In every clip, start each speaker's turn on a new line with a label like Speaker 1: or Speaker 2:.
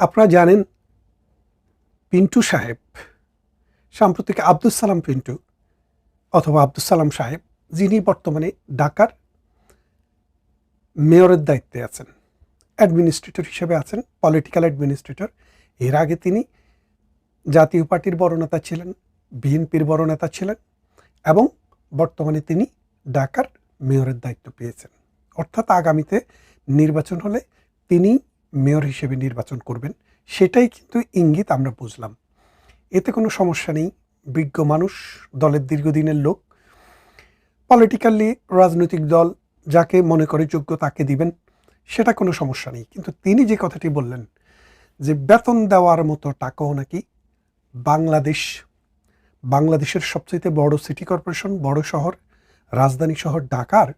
Speaker 1: আপনারা জানেন পিন্টু সাহেব সাম্প্রতিক আব্দুস সালাম পিন্টু অথবা আব্দুস সালাম সাহেব, যিনি বর্তমানে ঢাকার মেয়রের দায়িত্বে আছেন, অ্যাডমিনিস্ট্রেটর হিসেবে আছেন, পলিটিক্যাল অ্যাডমিনিস্ট্রেটর। এর আগে তিনি জাতীয় পার্টির বড় নেতা ছিলেন, বিএনপির বড় নেতা ছিলেন এবং বর্তমানে তিনি ঢাকার মেয়রের দায়িত্ব পেয়েছেন। অর্থাৎ আগামীতে নির্বাচন হলে তিনি মেয়র হিসেবে নির্বাচন করবেন, সেটাই কিন্তু ইঙ্গিত আমরা বুঝলাম। এতে কোনো সমস্যা নেই। বিজ্ঞ মানুষ, দলের দীর্ঘদিনের লোক, পলিটিক্যালি রাজনৈতিক দল যাকে মনে করে যোগ্য তাকে দিবেন, সেটা কোনো সমস্যা নেই। কিন্তু তিনি যে কথাটি বললেন যে বেতন দেওয়ার মতো টাকাও নাকি বাংলাদেশের সবচেয়ে বড় সিটি কর্পোরেশন, বড় শহর, রাজধানী শহর ঢাকার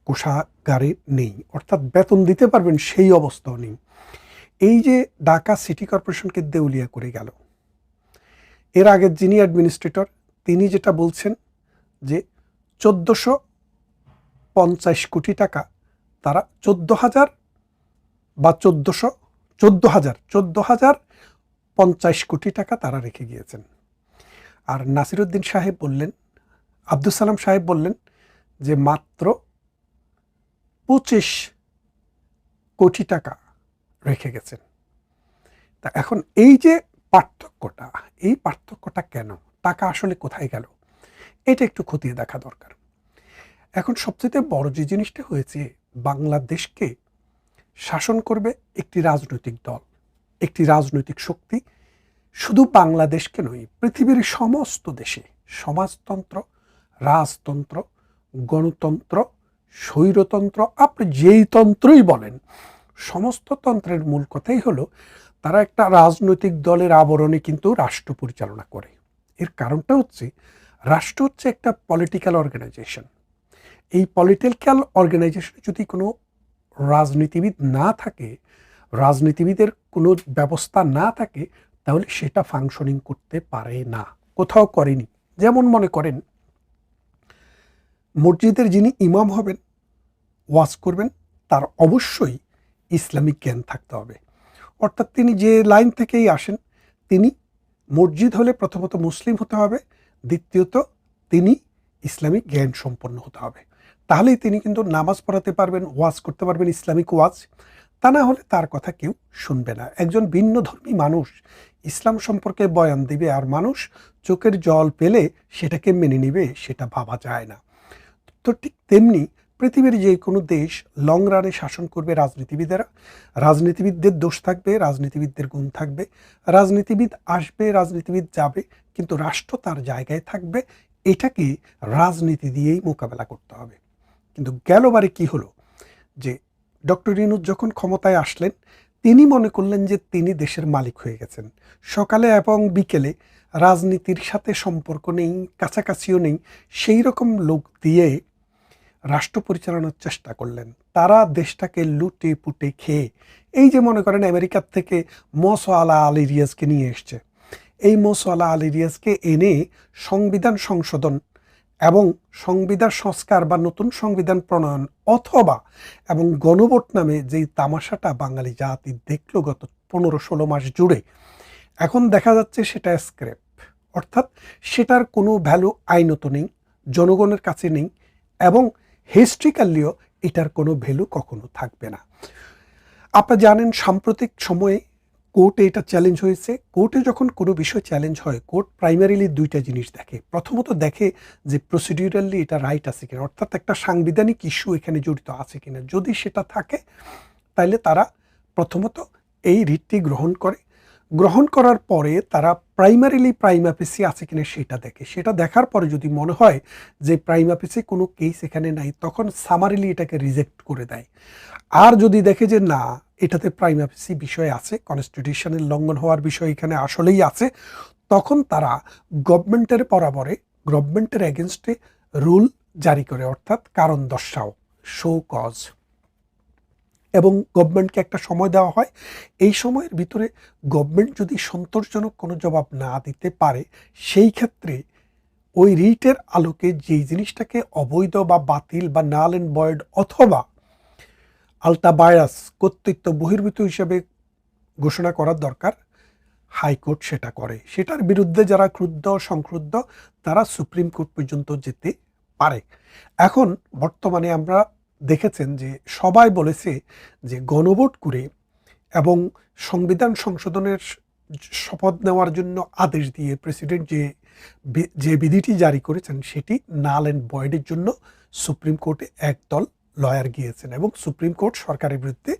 Speaker 1: কোষাগারে নেই। অর্থাৎ বেতন দিতে পারবেন সেই অবস্থাও নেই। এই যে ঢাকা সিটি কর্পোরেশনকে দেউলিয়া করে গেল, এর আগের যিনি অ্যাডমিনিস্ট্রেটর তিনি যেটা বলছেন যে 1450 কোটি টাকা তারা 14,050 কোটি টাকা তারা রেখে গিয়েছেন। আর নাসিরুদ্দিন সাহেব বললেন, আব্দুস সালাম সাহেব বললেন যে মাত্র 25 কোটি টাকা রেখে গেছেন। তা এখন এই যে পার্থক্যটা কেন, টাকা আসলে কোথায় গেল, এটা একটু খতিয়ে দেখা দরকার। এখন সবচেয়ে বড় যে জিনিসটা হয়েছে, বাংলাদেশকে শাসন করবে একটি রাজনৈতিক দল, একটি রাজনৈতিক শক্তি। শুধু বাংলাদেশকে নয়, পৃথিবীর সমস্ত দেশে সমাজতন্ত্র, রাজতন্ত্র, গণতন্ত্র, স্বৈরতন্ত্র, আপনি যেই তন্ত্রই বলেন, সমস্ত তন্ত্রের মূল কথাই হলো তারা একটা রাজনৈতিক দলের আবরণে কিন্তু রাষ্ট্র পরিচালনা করে। এর কারণটা হচ্ছে রাষ্ট্র হচ্ছে একটা পলিটিক্যাল অর্গানাইজেশন। এই পলিটিক্যাল অর্গানাইজেশনে যদি কোনো রাজনীতিবিদ না থাকে, রাজনীতিবিদের কোনো ব্যবস্থা না থাকে, তাহলে সেটা ফাংশনিং করতে পারে না, কোথাও করেনি। যেমন মনে করেন মসজিদের যিনি ইমাম হবেন, ওয়াজ করবেন, তার অবশ্যই ইসলামিক জ্ঞান থাকতে হবে। অর্থাৎ তিনি যে লাইন থেকেই আসেন, তিনি মসজিদ হলে প্রথমত মুসলিম হতে হবে, দ্বিতীয়ত তিনি ইসলামিক জ্ঞান সম্পন্ন হতে হবে। তাহলেই তিনি কিন্তু নামাজ পড়াতে পারবেন, ওয়াজ করতে পারবেন, ইসলামিক ওয়াজ। তা না হলে তার কথা কেউ শুনবে না। একজন ভিন্ন ধর্মী মানুষ ইসলাম সম্পর্কে বয়ান দিবে আর মানুষ চোখের জল পেলে সেটাকে মেনে নিবে, সেটা ভাবা যায় না। তো ঠিক তেমনি পৃথিবীর যে কোনো দেশ লং রানে শাসন করবে রাজনীতিবিদেরা। রাজনীতিবিদদের দোষ থাকবে, রাজনীতিবিদদের গুণ থাকবে, রাজনীতিবিদ আসবে, রাজনীতিবিদ যাবে, কিন্তু রাষ্ট্র তার জায়গায় থাকবে। এটাকে রাজনীতি দিয়েই মোকাবেলা করতে হবে। কিন্তু গেলবারে কি হলো যে ডক্টর ইউনূস যখন ক্ষমতায় আসলেন, তিনি মনে করলেন যে তিনি দেশের মালিক হয়ে গেছেন। সকালে এবং বিকেলে রাজনীতির সাথে সম্পর্ক নেই, কাছাকাছিও নেই, সেই রকম লোক দিয়ে রাষ্ট্র পরিচালনার চেষ্টা করলেন। তারা দেশটাকে লুটে পুটে খেয়ে, এই যে মনে করেন আমেরিকার থেকে মোসা আলী রিয়াজকে নিয়ে এসছে, এই মোসা আলী রিয়াজকে এনে সংবিধান সংশোধন এবং সংবিধান সংস্কার বা নতুন সংবিধান প্রণয়ন অথবা এবং গণভোট নামে যেই তামাশাটা বাঙালি জাতি দেখল গত 15-16 মাস জুড়ে, এখন দেখা যাচ্ছে সেটা স্ক্র্যাপ। অর্থাৎ সেটার কোনো ভ্যালু আইনত নেই, জনগণের কাছে নেই, এবং হিস্ট্রিক্যালিও এটার কোনো ভ্যালু কখনো থাকবে না। আপনারা জানেন সাম্প্রতিক সময়ে কোর্টে এটা চ্যালেঞ্জ হয়েছে। কোর্টে যখন কোনো বিষয় চ্যালেঞ্জ হয়, কোর্ট প্রাইমারিলি দুইটা জিনিস দেখে। প্রথমত দেখে যে প্রসিডিউরালি এটা রাইট আছে কিনা, অর্থাৎ একটা সাংবিধানিক ইস্যু এখানে জড়িত আছে কিনা। যদি সেটা থাকে তাহলে তারা প্রথমত এই রিটটি গ্রহণ করে। গ্রহণ করার পরে তারা প্রাইমারিলি প্রাইমা ফেসি আছে কিনা সেটা দেখে। সেটা দেখার পরে যদি মনে হয় যে প্রাইমা ফেসি কোনো কেস এখানে নাই, তখন সামারিলি এটাকে রিজেক্ট করে দেয়। আর যদি দেখে যে না, এটাতে প্রাইমা ফেসি বিষয় আছে, কনস্টিটিউশনের লঙ্ঘন হওয়ার বিষয় এখানে আসলেই আছে, তখন তারা গভর্নমেন্টের বরাবরে, গভর্নমেন্টের এগেনস্টে রুল জারি করে, অর্থাৎ কারণ দর্শাও, শো কজ, এবং গভর্নমেন্টকে একটা সময় দেওয়া হয়। এই সময়ের ভিতরে গভর্নমেন্ট যদি সন্তোষজনক কোনো জবাব না দিতে পারে, সেই ক্ষেত্রে ওই রিটের আলোকে যেই জিনিসটাকে অবৈধ বা বাতিল বা নাল অ্যান্ড ভয়েড অথবা আলটা বায়াস, কর্তৃত্ব বহির্ভূত হিসেবে ঘোষণা করার দরকার, হাইকোর্ট সেটা করে। সেটার বিরুদ্ধে যারা ক্রুদ্ধ সংক্রুদ্ধ তারা সুপ্রিম কোর্ট পর্যন্ত যেতে পারে। এখন বর্তমানে আমরা দেখেছেন যে সবাই বলেছে যে গণভোট করে এবং সংবিধান সংশোধনের শপথ নেওয়ার জন্য আদেশ দিয়ে প্রেসিডেন্ট যে বিধিটি জারি করেছেন সেটি নাল অ্যান্ড ভয়েডের জন্য সুপ্রিম কোর্টে একদল লয়ার গিয়েছেন এবং সুপ্রিম কোর্ট সরকারের বিরুদ্ধে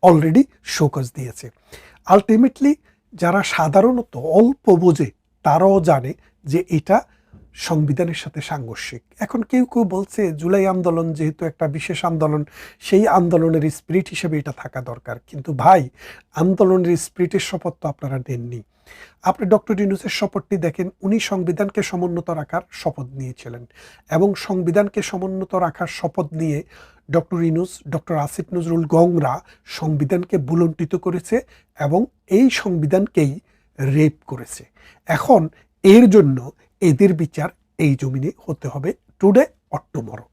Speaker 1: অলরেডি শোকজ দিয়েছে। আলটিমেটলি যারা সাধারণত অল্প বোঝে তারাও জানে যে এটা সংবিধানের সাথে সাংঘর্ষিক। এখন কেউ কেউ বলছে জুলাই আন্দোলন যেহেতু একটা বিশেষ আন্দোলন, সেই আন্দোলনের স্পিরিট হিসেবে এটা থাকা দরকার। কিন্তু ভাই, আন্দোলনের স্পিরিটের শপথ তো আপনারা নেননি। আপনি ডক্টর ইউনূসের শপথটি দেখেন, উনি সংবিধানকে সমুন্নত রাখার শপথ নিয়েছিলেন এবং সংবিধানকে সমুন্নত রাখার শপথ নিয়ে ডক্টর ইউনূস, ডক্টর আসিফ নজরুল গংরা সংবিধানকে ভুলণ্ঠিত করেছে এবং এই সংবিধানকেই রেপ করেছে। এখন এর জন্য এদের বিচার এই জমিনে হতে হবে, টুডে অর টুমরো।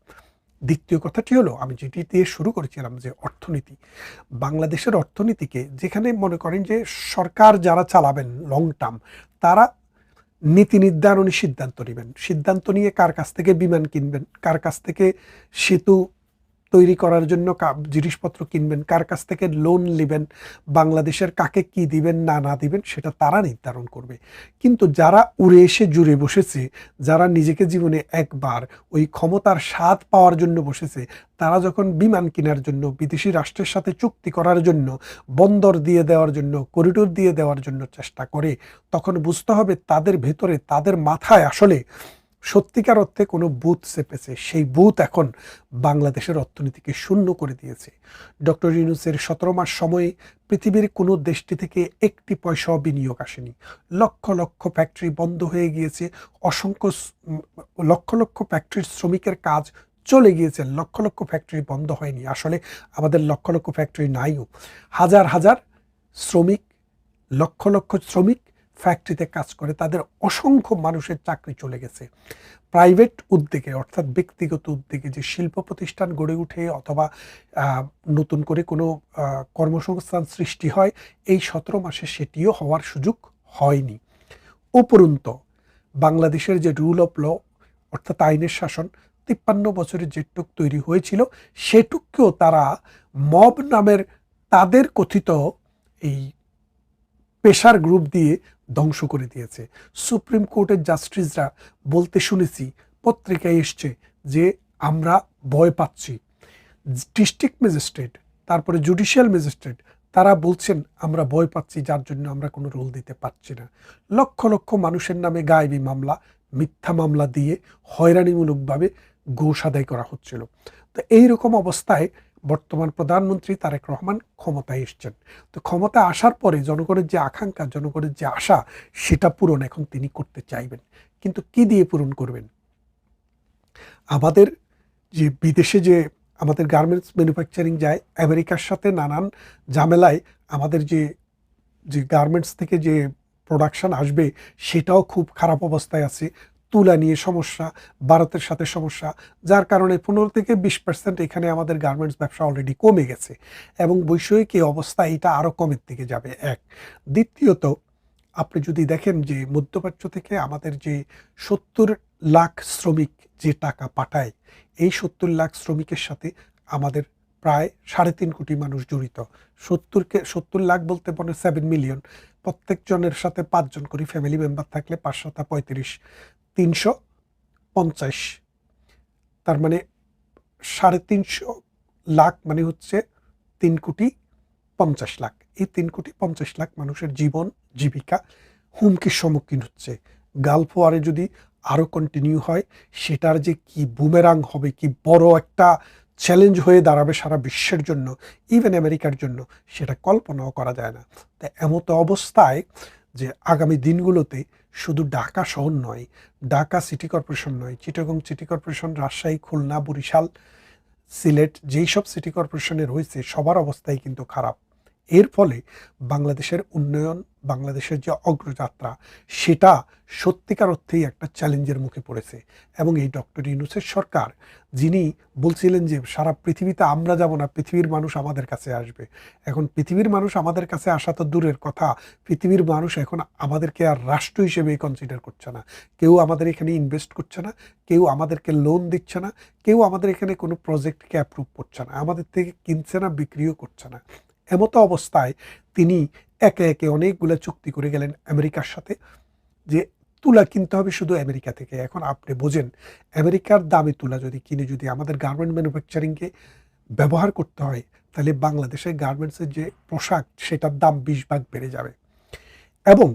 Speaker 1: দ্বিতীয় কথাটি হলো, আমি যেটি দিয়ে শুরু করেছিলাম যে অর্থনীতি, বাংলাদেশের অর্থনীতিকে যেখানে মনে করেন যে সরকার যারা চালাবেন লং টার্ম, তারা নীতি নির্ধারণী সিদ্ধান্ত নেবেন, সিদ্ধান্ত নিয়ে কার কাছ থেকে বিমান কিনবেন, কার কাছ থেকে সেতু তৈরি করার জন্য জিনিসপত্র কিনবেন, কার কাছ থেকে লোন নেবেন, বাংলাদেশের কাকে কি দিবেন না দিবেন সেটা তারা নির্ধারণ করবে। কিন্তু যারা উড়ে এসে জুড়ে বসেছে, যারা নিজেকে জীবনে একবার ওই ক্ষমতার স্বাদ পাওয়ার জন্য বসেছে, তারা যখন বিমান কেনার জন্য, বিদেশি রাষ্ট্রের সাথে চুক্তি করার জন্য, বন্দর দিয়ে দেওয়ার জন্য, করিডোর দিয়ে দেওয়ার জন্য চেষ্টা করে, তখন বুঝতে হবে তাদের ভেতরে, তাদের মাথায় আসলে সত্যিকার অর্থে কোনো বুথ চেপেছে। সেই বুথ এখন বাংলাদেশের অর্থনীতিকে শূন্য করে দিয়েছে। ডক্টর ইউনূসের 17 মাস সময়ে পৃথিবীর কোনো দেশটি থেকে একটি পয়সাও বিনিয়োগ আসেনি। লক্ষ লক্ষ ফ্যাক্টরি বন্ধ হয়ে গিয়েছে, অসংখ্য লক্ষ লক্ষ ফ্যাক্টরির শ্রমিকের কাজ চলে গিয়েছে, লক্ষ লক্ষ ফ্যাক্টরি বন্ধ হয়নি। আসলে আমাদের লক্ষ লক্ষ ফ্যাক্টরি নাইও, হাজার হাজার শ্রমিক, লক্ষ লক্ষ শ্রমিক ফ্যাক্টরিতে কাজ করে, তাদের অসংখ্য মানুষের চাকরি চলে গেছে। প্রাইভেট উদ্যোগে, অর্থাৎ ব্যক্তিগত উদ্যোগে যে শিল্প প্রতিষ্ঠান গড়ে উঠে অথবা নতুন করে কোনো কর্মসংস্থান সৃষ্টি হয়, এই 17 মাসে সেটিও হওয়ার সুযোগ হয়নি। উপরন্ত বাংলাদেশের যে রুল অফ ল, অর্থাৎ আইনের শাসন, 53 বছরের যেটুক তৈরি হয়েছিল সেটুককেও তারা মব নামের তাদের কথিত এই পেশার গ্রুপ দিয়ে ধ্বংস করে দিয়েছে। সুপ্রিম কোর্টের জাস্টিসরা বলতে শুনেছি, পত্রিকায় এসছে যে আমরা ভয় পাচ্ছি। ডিস্ট্রিক্ট ম্যাজিস্ট্রেট, তারপরে জুডিশিয়াল ম্যাজিস্ট্রেট, তারা বলছেন আমরা ভয় পাচ্ছি, যার জন্য আমরা কোনো রুল দিতে পারছি না। লক্ষ লক্ষ মানুষের নামে গায়েবী মামলা, মিথ্যা মামলা দিয়ে হয়রানিমূলকভাবে ঘুষ আদায় করা হচ্ছিল। তো এইরকম অবস্থায় বর্তমান প্রধানমন্ত্রী তারেক রহমান ক্ষমতায় এসছেন। তো ক্ষমতা আসার পরে জনগণের যে আকাঙ্ক্ষা, জনগণের যে আশা, সেটা পূরণ এখন তিনি করতে চাইবেন। কিন্তু কি দিয়ে পূরণ করবেন? আমাদের যে বিদেশে যে আমাদের গার্মেন্টস ম্যানুফ্যাকচারিং যায় আমেরিকার সাথে নানান ঝামেলায়, আমাদের যে গার্মেন্টস থেকে যে প্রোডাকশন আসবে সেটাও খুব খারাপ অবস্থায় আছে। তুলা নিয়ে সমস্যা, ভারতের সাথে সমস্যা, যার কারণে 15-20% এখানে আমাদের গার্মেন্টস ব্যবসা অলরেডি কমে গেছে এবং বৈষয়িক এই অবস্থা এটা আরও কমের দিকে যাবে। এক, দ্বিতীয়ত আপনি যদি দেখেন যে মধ্যপ্রাচ্য থেকে আমাদের যে 70 লাখ শ্রমিক যে টাকা পাঠায়, এই 70 লাখ শ্রমিকের সাথে আমাদের প্রায় 3.5 কোটি মানুষ জড়িত। 70 লাখ বলতে মনে 7 মিলিয়ন, প্রত্যেকজনের সাথে 5 জন করে ফ্যামিলি মেম্বার থাকলে 5 7 35, 350, তার মানে 350 লাখ মানে হচ্ছে 3,50,00,000। এই 3,50,00,000 মানুষের জীবন জীবিকা হুমকির সম্মুখীন হচ্ছে। গালফ ওয়ারে যদি আরও কন্টিনিউ হয়, সেটার যে কি বুমেরাং হবে, কি বড় একটা চ্যালেঞ্জ হয়ে দাঁড়াবে সারা বিশ্বের জন্য, ইভেন আমেরিকার জন্য, সেটা কল্পনাও করা যায় না। তাই এমতো অবস্থায় যে আগামী দিনগুলোতে শুধু ঢাকা শহর নয়, ঢাকা সিটি কর্পোরেশন নয়, চিটাগং সিটি কর্পোরেশন, রাজশাহী, খুলনা, বরিশাল, সিলেট, যেই সব সিটি কর্পোরেশনে রয়েছে সবার অবস্থাই কিন্তু খারাপ। এর ফলে বাংলাদেশের উন্নয়ন, বাংলাদেশের যে অগ্রযাত্রা, সেটা সত্যিকার অর্থেই একটা চ্যালেঞ্জের মুখে পড়েছে। এবং এই ডক্টর ইউনূসের সরকার, যিনি বলছিলেন যে সারা পৃথিবীতে আমরা যাব না, পৃথিবীর মানুষ আমাদের কাছে আসবে। এখন পৃথিবীর মানুষ আমাদের কাছে আসা তো দূরের কথা, পৃথিবীর মানুষ এখন আমাদেরকে আর রাষ্ট্র হিসেবেই কনসিডার করছে না। কেউ আমাদের এখানে ইনভেস্ট করছে না, কেউ আমাদেরকে লোন দিচ্ছে না, কেউ আমাদের এখানে কোনো প্রজেক্টকে অ্যাপ্রুভ করছে না, আমাদের থেকে কিনছে না, বিক্রিও করছে না। এমতো অবস্থায় তিনি একে একে অনেকগুলো চুক্তি করে গেলেন আমেরিকার সাথে, যে তুলা কিনতে হবে শুধু আমেরিকা থেকে। এখন আপনি বোঝেন, আমেরিকার দামি তুলা যদি কিনে যদি আমাদের গার্মেন্ট ম্যানুফ্যাকচারিংকে ব্যবহার করতে হয়, তাহলে বাংলাদেশের গার্মেন্টসের যে পোশাক, সেটার দাম 20 ভাগ বেড়ে যাবে। এবং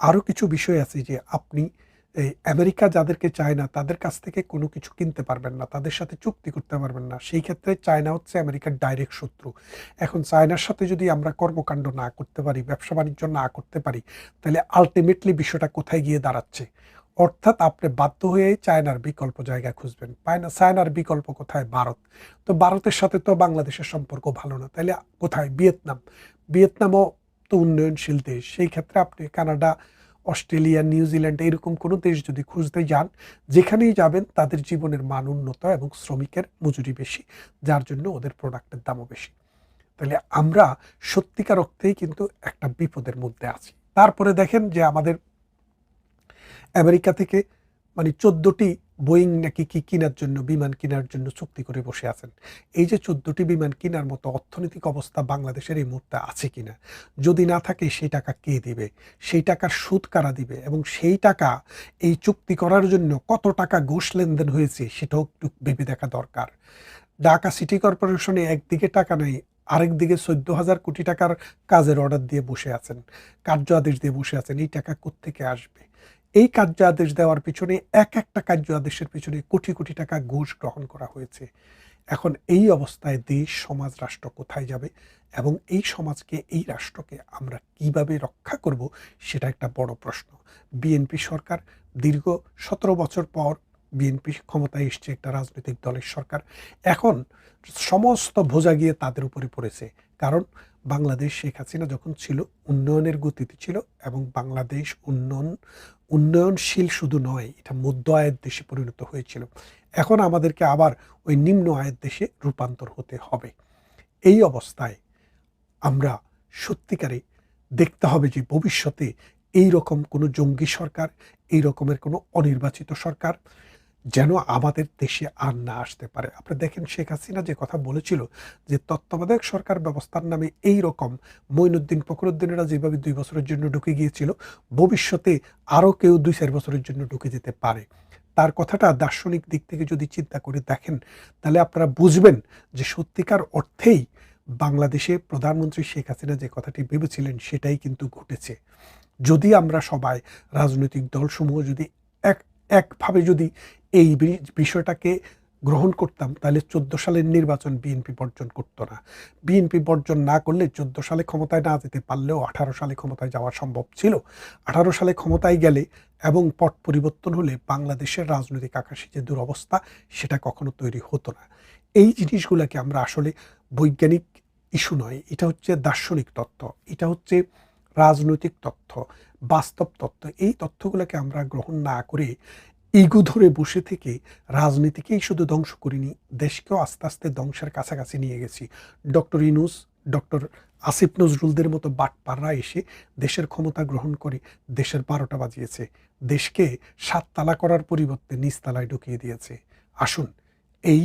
Speaker 1: আরও কিছু বিষয় আছে যে আপনি এই আমেরিকা যাদেরকে চায় না, তাদের কাছ থেকে কোনো কিছু কিনতে পারবেন না, তাদের সাথে চুক্তি করতে পারবেন না। সেই ক্ষেত্রে চায়না হচ্ছে আমেরিকার ডাইরেক্ট শত্রু। এখন চায়নার সাথে যদি আমরা কর্মকাণ্ড না করতে পারি, ব্যবসা বাণিজ্য না করতে পারি, তাহলে আলটিমেটলি বিষয়টা কোথায় গিয়ে দাঁড়াচ্ছে? অর্থাৎ আপনি বাধ্য হয়ে চায়নার বিকল্প জায়গা খুঁজবেন। চায়নার বিকল্প কোথায়? ভারত। তো ভারতের সাথে তো বাংলাদেশের সম্পর্ক ভালো না, তাহলে কোথায়? ভিয়েতনাম। ভিয়েতনামও তো উন্নয়নশীল দেশ। সেই ক্ষেত্রে আপনি কানাডা, অস্ট্রেলিয়া, নিউজিল্যান্ড এরকম কোনো দেশ যদি খুঁজতে যান, যেখানেই যাবেন তাদের জীবনের মান উন্নত এবং শ্রমিকের মজুরি বেশি, যার জন্য ওদের প্রোডাক্টের দামও বেশি। তাহলে আমরা সত্যিকার অর্থেই কিন্তু একটা বিপদের মধ্যে আছি। তারপরে দেখেন যে আমাদের আমেরিকা থেকে মানে 14টি বোয়িং নাকি কি কেনার জন্য, বিমান কেনার জন্য চুক্তি করে বসে আছেন। এই যে 14টি বিমান কেনার মতো অর্থনৈতিক অবস্থা বাংলাদেশের এই মুহূর্তে আছে কিনা? যদি না থাকে, সেই টাকা কে দিবে? সেই টাকার সুদ কারা দিবে? এবং সেই টাকা এই চুক্তি করার জন্য কত টাকা ঘুষ লেনদেন হয়েছে, সেটাও একটু ভেবে দেখা দরকার। ঢাকা সিটি কর্পোরেশনে একদিকে টাকা নেই, আরেকদিকে 14,000 কোটি টাকার কাজের অর্ডার দিয়ে বসে আছেন, কার্য আদেশ দিয়ে বসে আছেন। এই টাকা কোত্থেকে আসবে? এই কার্য আদেশ দেওয়ার পিছনে, একটা কার্য আদেশের পিছনে কোটি কোটি টাকা ঘুষ গ্রহণ করা হয়েছে। এখন এই অবস্থায় দেশ, সমাজ, রাষ্ট্র কোথায় যাবে? এবং এই সমাজকে, এই রাষ্ট্রকে আমরা কিভাবে রক্ষা করব, সেটা একটা বড় প্রশ্ন। বিএনপি সরকার দীর্ঘ 17 বছর পর বিএনপি ক্ষমতায় এসছে, একটা রাজনৈতিক দলের সরকার। এখন সমস্ত বোঝা গিয়ে তাদের উপরে পড়েছে। কারণ বাংলাদেশ শেখ হাসিনা যখন ছিল, উন্নয়নের গতিতে ছিল, এবং বাংলাদেশ উন্নয়নশীল শুধু নয়, এটা মধ্য আয়ের দেশে পরিণত হয়েছিল। এখন আমাদেরকে আবার ওই নিম্ন আয়ের দেশে রূপান্তর হতে হবে। এই অবস্থায় আমরা সত্যিকারে দেখতে হবে যে ভবিষ্যতে এই রকম কোনো জঙ্গি সরকার, এই রকমের কোনো অনির্বাচিত সরকার যেন আমাদের দেশে আর না আসতে পারে। আপনি দেখেন, শেখ হাসিনা যে কথা বলেছিল যে তত্ত্বাবধায়ক সরকার ব্যবস্থার নামে এই রকম মঈনুদ্দিন, ফখরুদ্দিনেরা যেভাবে 2 বছরের জন্য ঢুকে গিয়েছিল, ভবিষ্যতে আরও কেউ 2-4 বছরের জন্য ঢুকে যেতে পারে। তার কথাটা দার্শনিক দিক থেকে যদি চিন্তা করে দেখেন, তাহলে আপনারা বুঝবেন যে সত্যিকার অর্থেই বাংলাদেশে প্রধানমন্ত্রী শেখ হাসিনা যে কথাটি ভেবেছিলেন, সেটাই কিন্তু ঘটেছে। যদি আমরা সবাই, রাজনৈতিক দলসমূহ যদি একভাবে যদি এই বিষয়টাকে গ্রহণ করতাম, তাহলে 14 সালের নির্বাচন বিএনপি বর্জন করত না। বিএনপি বর্জন না করলে 14 সালে ক্ষমতায় না যেতে পারলেও 18 সালে ক্ষমতায় যাওয়া সম্ভব ছিল। 18 সালে ক্ষমতায় গেলে এবং পট পরিবর্তন হলে বাংলাদেশের রাজনৈতিক আকাশে যে দুরবস্থা, সেটা কখনো তৈরি হতো না। এই জিনিসগুলোকে আমরা আসলে বৈজ্ঞানিক ইস্যু নয়, এটা হচ্ছে দার্শনিক তথ্য, এটা হচ্ছে রাজনৈতিক তথ্য, বাস্তব তথ্য। এই তথ্যগুলোকে আমরা গ্রহণ না করে ইগো ধরে বসে থেকে রাজনীতিকেই শুধু ধ্বংস করিনি, দেশকেও আস্তে আস্তে ধ্বংসের কাছাকাছি নিয়ে গেছি। ডক্টর ইউনূস, ডক্টর আসিফ নজরুলদের মতো বাটপাররা এসে দেশের ক্ষমতা গ্রহণ করে দেশের 12টা বাজিয়েছে। দেশকে 7 তালা করার পরিবর্তে নিচতলায় ঢুকিয়ে দিয়েছে। আসুন, এই